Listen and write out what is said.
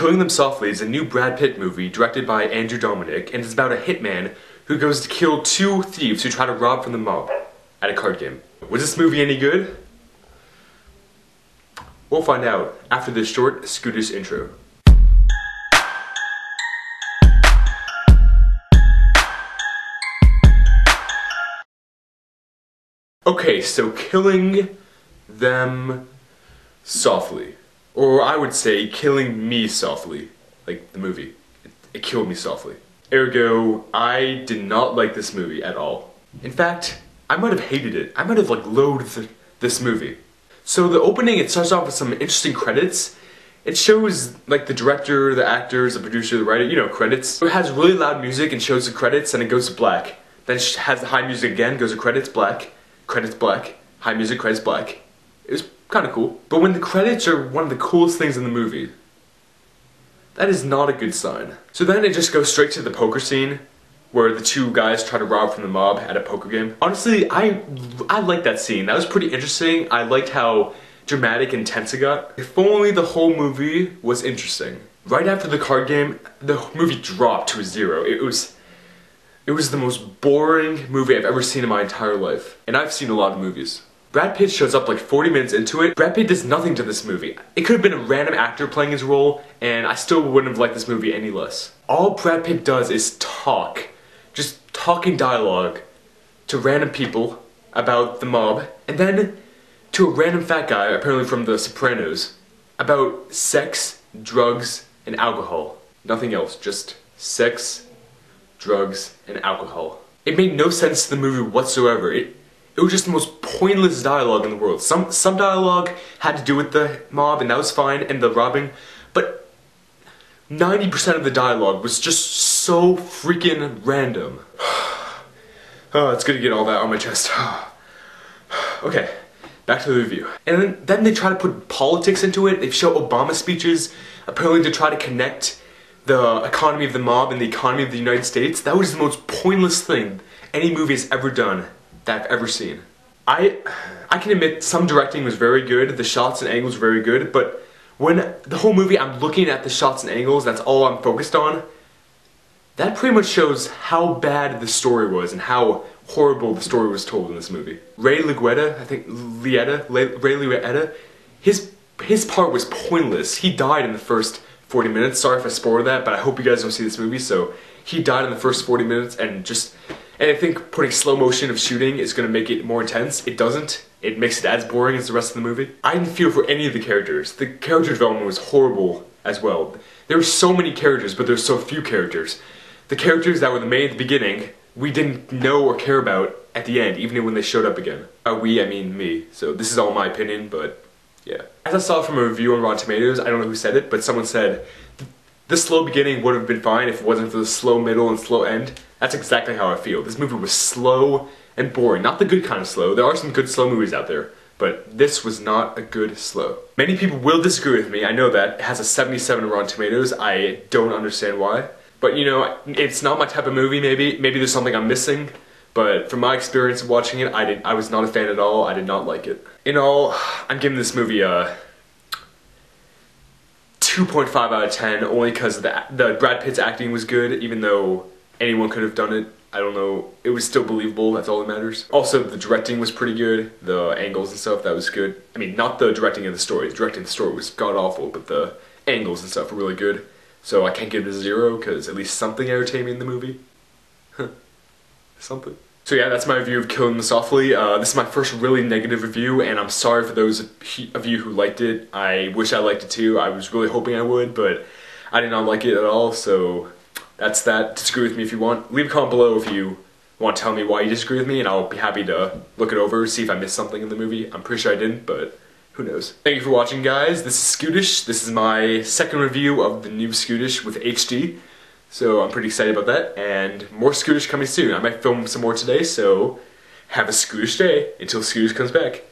Killing Them Softly is a new Brad Pitt movie directed by Andrew Dominic, and it's about a hitman who goes to kill two thieves who try to rob from the mob at a card game. Was this movie any good? We'll find out after this short, Scootish intro. Okay, so Killing Them Softly. Or I would say, Killing Me Softly. Like the movie. It killed me softly. Ergo, I did not like this movie at all. In fact, I might have hated it. I might have loathed this movie. So the opening, it starts off with some interesting credits. It shows the director, the actors, the producer, the writer, you know, credits. It has really loud music and shows the credits and it goes to black. Then it has the high music again, goes to credits, black, high music, credits, black. It was kind of cool. But when the credits are one of the coolest things in the movie, that is not a good sign. So then it just goes straight to the poker scene where the two guys try to rob from the mob at a poker game. Honestly, I liked that scene. That was pretty interesting. I liked how dramatic and tense it got. If only the whole movie was interesting. Right after the card game, the movie dropped to a 0. It was the most boring movie I've ever seen in my entire life. And I've seen a lot of movies. Brad Pitt shows up 40 minutes into it. Brad Pitt does nothing to this movie. It could have been a random actor playing his role, and I still wouldn't have liked this movie any less. All Brad Pitt does is talk. Just talking dialogue to random people about the mob, and then to a random fat guy, apparently from The Sopranos, about sex, drugs, and alcohol. Nothing else, just sex, drugs, and alcohol. It made no sense to the movie whatsoever. It was just the most pointless dialogue in the world. Some dialogue had to do with the mob, and that was fine, and the robbing, but 90% of the dialogue was just so freaking random. Oh, it's good to get all that on my chest. Okay, back to the review. And then they try to put politics into it. They show Obama speeches, apparently to try to connect the economy of the mob and the economy of the United States. That was the most pointless thing any movie has ever done that I've ever seen. I can admit some directing was very good, the shots and angles were very good, but when the whole movie I'm looking at the shots and angles, that's all I'm focused on, that pretty much shows how bad the story was and how horrible the story was told in this movie. Ray Liotta, his part was pointless. He died in the first 40 minutes. Sorry if I spoiled that, but I hope you guys don't see this movie. So he died in the first 40 minutes and I think putting slow motion of shooting is going to make it more intense. It doesn't. It makes it as boring as the rest of the movie. I didn't feel for any of the characters. The character development was horrible as well. There were so many characters, but there's so few characters. The characters that were the main at the beginning, we didn't know or care about at the end, even when they showed up again. By we, I mean me. So this is all my opinion, but yeah. As I saw from a review on Rotten Tomatoes, I don't know who said it, but someone said, the slow beginning would have been fine if it wasn't for the slow middle and slow end. That's exactly how I feel. This movie was slow and boring. Not the good kind of slow. There are some good slow movies out there, but this was not a good slow. Many people will disagree with me. I know that. It has a 77 on Rotten Tomatoes. I don't understand why. But you know, it's not my type of movie maybe. Maybe there's something I'm missing. But from my experience of watching it, I was not a fan at all. I did not like it. In all, I'm giving this movie a 2.5 out of 10, only because the Brad Pitt's acting was good, even though anyone could have done it. I don't know, it was still believable, that's all that matters. Also, the directing was pretty good, the angles and stuff, that was good. I mean, not the directing of the story. The directing of the story was god-awful, but the angles and stuff were really good. So I can't give it a 0, because at least something entertained me in the movie. Something. So yeah, that's my review of Killing Them Softly. This is my first really negative review, and I'm sorry for those of you who liked it. I wish I liked it too. I was really hoping I would, but I did not like it at all, so that's that. Disagree with me if you want. Leave a comment below if you want to tell me why you disagree with me, and I'll be happy to look it over, see if I missed something in the movie. I'm pretty sure I didn't, but who knows. Thank you for watching, guys. This is Scootish. This is my second review of the new Scootish with HD. So I'm pretty excited about that, and more Scootish coming soon. I might film some more today, so have a Scootish day until Scootish comes back.